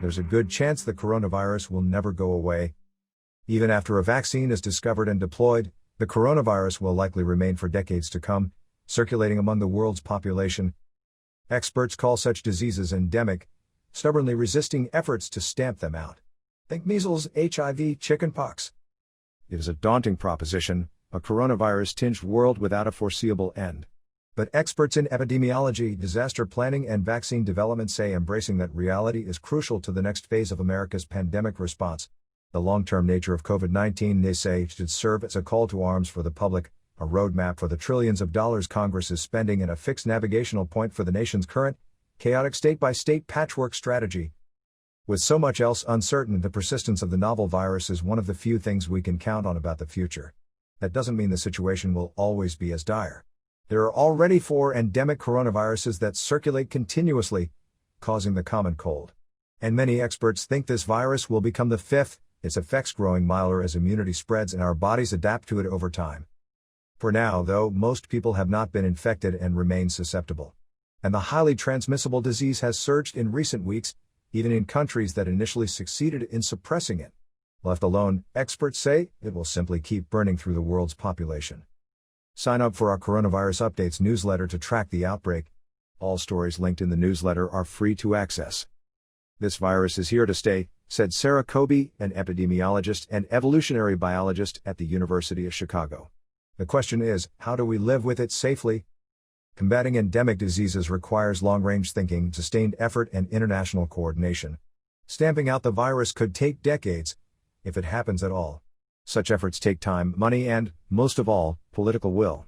There's a good chance the coronavirus will never go away. Even after a vaccine is discovered and deployed, the coronavirus will likely remain for decades to come, circulating among the world's population. Experts call such diseases endemic, stubbornly resisting efforts to stamp them out. Think measles, HIV, chickenpox. It is a daunting proposition, a coronavirus-tinged world without a foreseeable end. But experts in epidemiology, disaster planning, and vaccine development say embracing that reality is crucial to the next phase of America's pandemic response. The long-term nature of COVID-19, they say, should serve as a call to arms for the public, a roadmap for the trillions of dollars Congress is spending, and a fixed navigational point for the nation's current, chaotic state-by-state patchwork strategy. With so much else uncertain, the persistence of the novel virus is one of the few things we can count on about the future. That doesn't mean the situation will always be as dire. There are already 4 endemic coronaviruses that circulate continuously, causing the common cold. And many experts think this virus will become the 5th, its effects growing milder as immunity spreads and our bodies adapt to it over time. For now, though, most people have not been infected and remain susceptible. And the highly transmissible disease has surged in recent weeks, even in countries that initially succeeded in suppressing it. Left alone, experts say, it will simply keep burning through the world's population. Sign up for our Coronavirus Updates newsletter to track the outbreak. All stories linked in the newsletter are free to access. This virus is here to stay, said Sarah Kobe, an epidemiologist and evolutionary biologist at the University of Chicago. The question is, how do we live with it safely? Combating endemic diseases requires long-range thinking, sustained effort, and international coordination. Stamping out the virus could take decades, if it happens at all. Such efforts take time, money, and, most of all, political will.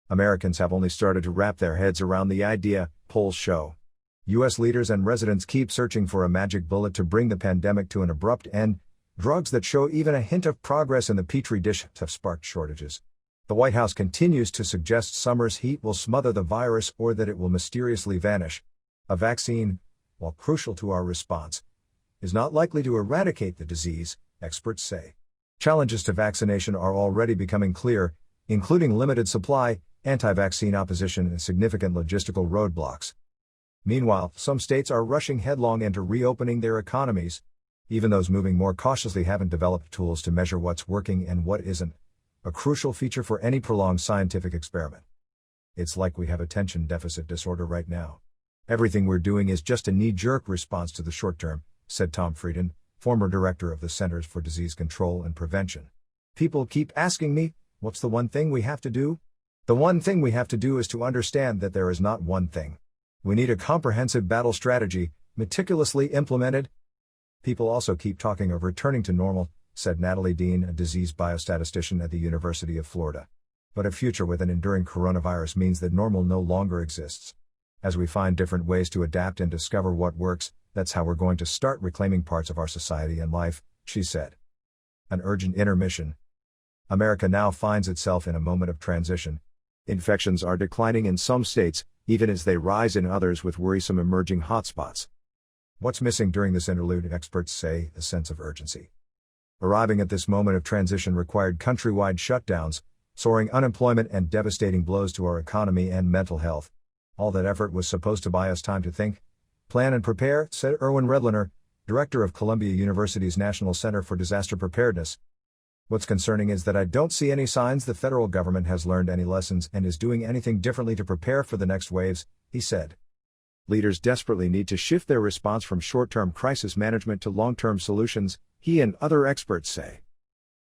Americans have only started to wrap their heads around the idea, polls show. U.S. leaders and residents keep searching for a magic bullet to bring the pandemic to an abrupt end. Drugs that show even a hint of progress in the petri dish have sparked shortages. The White House continues to suggest summer's heat will smother the virus or that it will mysteriously vanish. A vaccine, while crucial to our response, is not likely to eradicate the disease, experts say. Challenges to vaccination are already becoming clear, including limited supply, anti-vaccine opposition, and significant logistical roadblocks. Meanwhile, some states are rushing headlong into reopening their economies. Even those moving more cautiously haven't developed tools to measure what's working and what isn't, a crucial feature for any prolonged scientific experiment. It's like we have attention deficit disorder right now. Everything we're doing is just a knee-jerk response to the short term, said Tom Frieden, former director of the Centers for Disease Control and Prevention. People keep asking me, what's the one thing we have to do? The one thing we have to do is to understand that there is not one thing. We need a comprehensive battle strategy, meticulously implemented. People also keep talking of returning to normal, said Natalie Dean, a disease biostatistician at the University of Florida. But a future with an enduring coronavirus means that normal no longer exists. As we find different ways to adapt and discover what works, that's how we're going to start reclaiming parts of our society and life, she said. An urgent intermission. America now finds itself in a moment of transition. Infections are declining in some states, even as they rise in others with worrisome emerging hotspots. What's missing during this interlude, experts say, a sense of urgency. Arriving at this moment of transition required countrywide shutdowns, soaring unemployment, and devastating blows to our economy and mental health. All that effort was supposed to buy us time to think, plan, and prepare, said Erwin Redlener, director of Columbia University's National Center for Disaster Preparedness. What's concerning is that I don't see any signs the federal government has learned any lessons and is doing anything differently to prepare for the next waves, he said. Leaders desperately need to shift their response from short-term crisis management to long-term solutions, he and other experts say.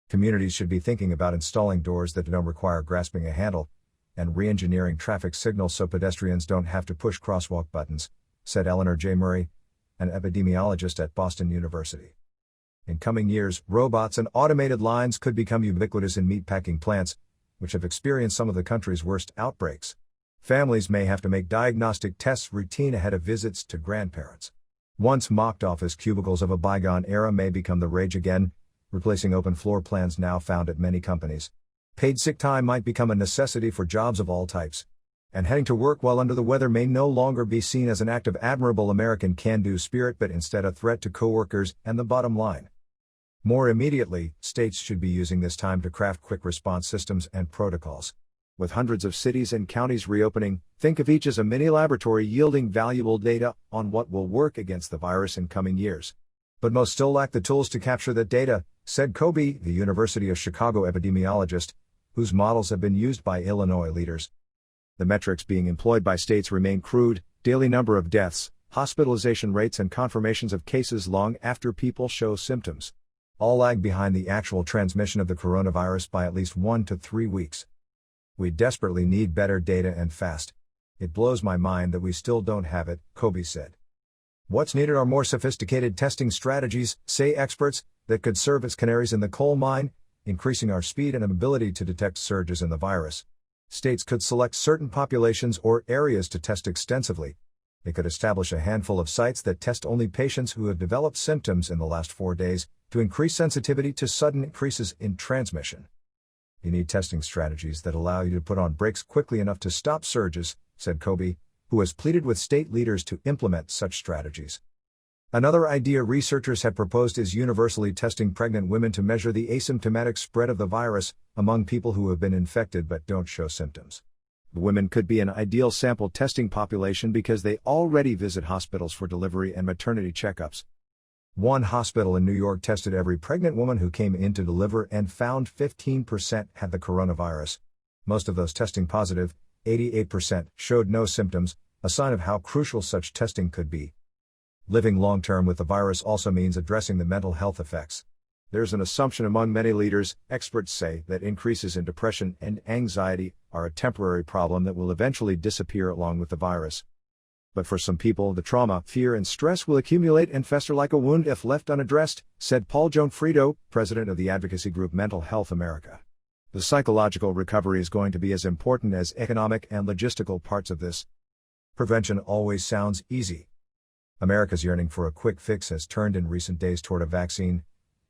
Communities should be thinking about installing doors that don't require grasping a handle, and re-engineering traffic signals so pedestrians don't have to push crosswalk buttons, said Eleanor J. Murray, an epidemiologist at Boston University. In coming years, robots and automated lines could become ubiquitous in meatpacking plants, which have experienced some of the country's worst outbreaks. Families may have to make diagnostic tests routine ahead of visits to grandparents. Once mocked office cubicles of a bygone era may become the rage again, replacing open floor plans now found at many companies. Paid sick time might become a necessity for jobs of all types. And heading to work while under the weather may no longer be seen as an act of admirable American can-do spirit but instead a threat to coworkers and the bottom line. More immediately, states should be using this time to craft quick response systems and protocols. With hundreds of cities and counties reopening, think of each as a mini laboratory yielding valuable data on what will work against the virus in coming years. But most still lack the tools to capture that data, said Kobe, the University of Chicago epidemiologist, whose models have been used by Illinois leaders. The metrics being employed by states remain crude: daily number of deaths, hospitalization rates, and confirmations of cases long after people show symptoms. All lag behind the actual transmission of the coronavirus by at least 1 to 3 weeks. We desperately need better data and fast. It blows my mind that we still don't have it, Kobe said. What's needed are more sophisticated testing strategies, say experts, that could serve as canaries in the coal mine, increasing our speed and ability to detect surges in the virus. States could select certain populations or areas to test extensively. They could establish a handful of sites that test only patients who have developed symptoms in the last 4 days, to increase sensitivity to sudden increases in transmission. You need testing strategies that allow you to put on brakes quickly enough to stop surges, said Kobe, who has pleaded with state leaders to implement such strategies. Another idea researchers have proposed is universally testing pregnant women to measure the asymptomatic spread of the virus among people who have been infected but don't show symptoms. Women could be an ideal sample testing population because they already visit hospitals for delivery and maternity checkups. One hospital in New York tested every pregnant woman who came in to deliver and found 15% had the coronavirus. Most of those testing positive, 88%, showed no symptoms, a sign of how crucial such testing could be. Living long-term with the virus also means addressing the mental health effects. There's an assumption among many leaders, experts say, that increases in depression and anxiety are a temporary problem that will eventually disappear along with the virus. But for some people, the trauma, fear, and stress will accumulate and fester like a wound if left unaddressed, said Paul Joanfrido, president of the advocacy group Mental Health America. The psychological recovery is going to be as important as economic and logistical parts of this. Prevention always sounds easy. America's yearning for a quick fix has turned in recent days toward a vaccine,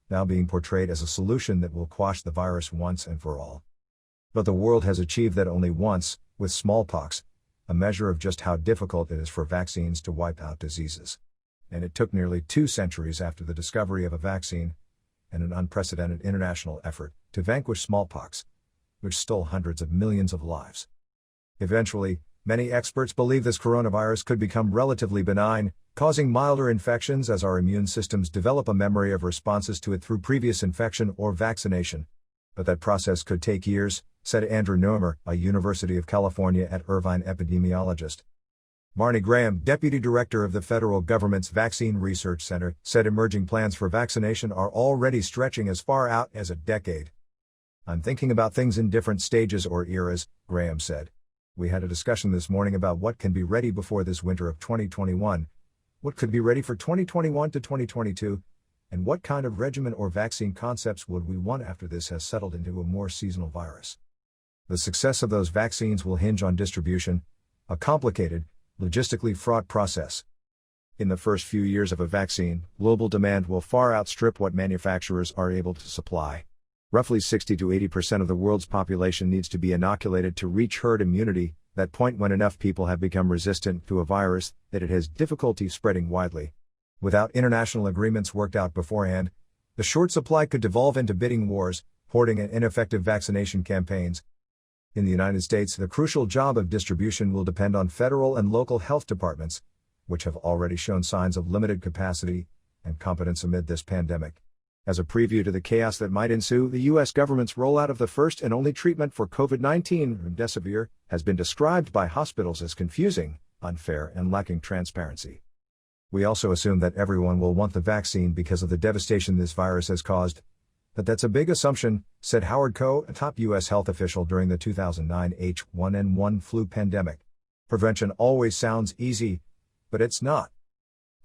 now being portrayed as a solution that will quash the virus once and for all. But the world has achieved that only once, with smallpox, a measure of just how difficult it is for vaccines to wipe out diseases. And it took nearly 2 centuries after the discovery of a vaccine, and an unprecedented international effort, to vanquish smallpox, which stole hundreds of millions of lives. Eventually, many experts believe this coronavirus could become relatively benign, causing milder infections as our immune systems develop a memory of responses to it through previous infection or vaccination. But that process could take years, said Andrew Neumer, a University of California at Irvine epidemiologist. Marnie Graham, deputy director of the federal government's Vaccine Research Center, said emerging plans for vaccination are already stretching as far out as a decade. I'm thinking about things in different stages or eras, Graham said. We had a discussion this morning about what can be ready before this winter of 2021, what could be ready for 2021 to 2022, and what kind of regimen or vaccine concepts would we want after this has settled into a more seasonal virus. The success of those vaccines will hinge on distribution, a complicated, logistically fraught process. In the first few years of a vaccine, global demand will far outstrip what manufacturers are able to supply. Roughly 60 to 80% of the world's population needs to be inoculated to reach herd immunity, that point when enough people have become resistant to a virus that it has difficulty spreading widely. Without international agreements worked out beforehand, the short supply could devolve into bidding wars, hoarding, and ineffective vaccination campaigns. In the United States, the crucial job of distribution will depend on federal and local health departments, which have already shown signs of limited capacity and competence amid this pandemic. As a preview to the chaos that might ensue, the U.S. government's rollout of the first and only treatment for COVID-19, remdesivir, has been described by hospitals as confusing, unfair, and lacking transparency. We also assume that everyone will want the vaccine because of the devastation this virus has caused. But that's a big assumption, said Howard Koh, a top U.S. health official during the 2009 H1N1 flu pandemic. Prevention always sounds easy, but it's not.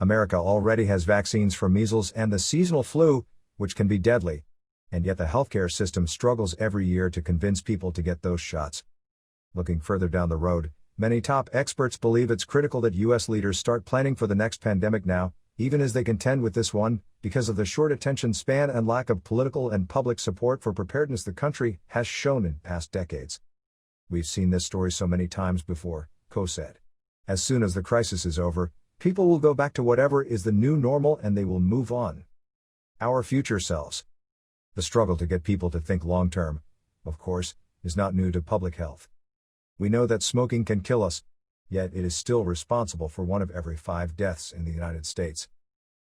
America already has vaccines for measles and the seasonal flu, which can be deadly, and yet the healthcare system struggles every year to convince people to get those shots. Looking further down the road, many top experts believe it's critical that U.S. leaders start planning for the next pandemic now, even as they contend with this one, because of the short attention span and lack of political and public support for preparedness the country has shown in past decades. We've seen this story so many times before, Koh said. As soon as the crisis is over, people will go back to whatever is the new normal and they will move on. Our future selves. The struggle to get people to think long-term, of course, is not new to public health. We know that smoking can kill us, yet it is still responsible for 1 of every 5 deaths in the United States.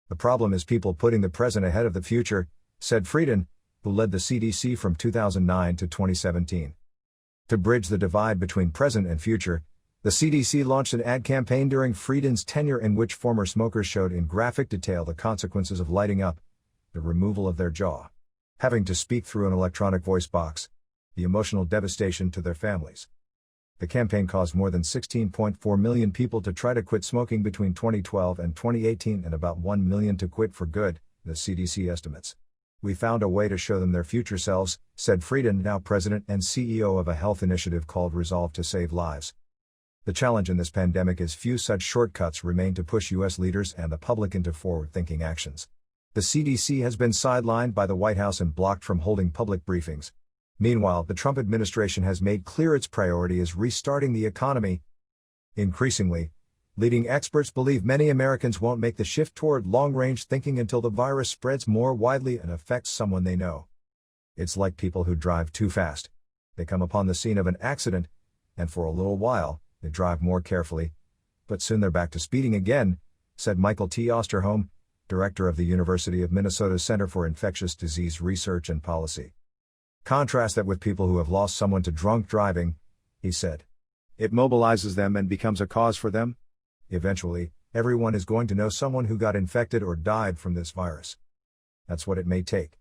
The problem is people putting the present ahead of the future, said Frieden, who led the CDC from 2009 to 2017. To bridge the divide between present and future, the CDC launched an ad campaign during Frieden's tenure in which former smokers showed in graphic detail the consequences of lighting up: the removal of their jaw, having to speak through an electronic voice box, the emotional devastation to their families. The campaign caused more than 16.4 million people to try to quit smoking between 2012 and 2018 and about 1 million to quit for good, the CDC estimates. We found a way to show them their future selves, said Frieden, now president and CEO of a health initiative called Resolve to Save Lives. The challenge in this pandemic is few such shortcuts remain to push U.S. leaders and the public into forward-thinking actions. The CDC has been sidelined by the White House and blocked from holding public briefings. Meanwhile, the Trump administration has made clear its priority is restarting the economy. Increasingly, leading experts believe many Americans won't make the shift toward long-range thinking until the virus spreads more widely and affects someone they know. It's like people who drive too fast. They come upon the scene of an accident, and for a little while, they drive more carefully, but soon they're back to speeding again, said Michael T. Osterholm, director of the University of Minnesota's Center for Infectious Disease Research and Policy. Contrast that with people who have lost someone to drunk driving, he said. It mobilizes them and becomes a cause for them. Eventually, everyone is going to know someone who got infected or died from this virus. That's what it may take.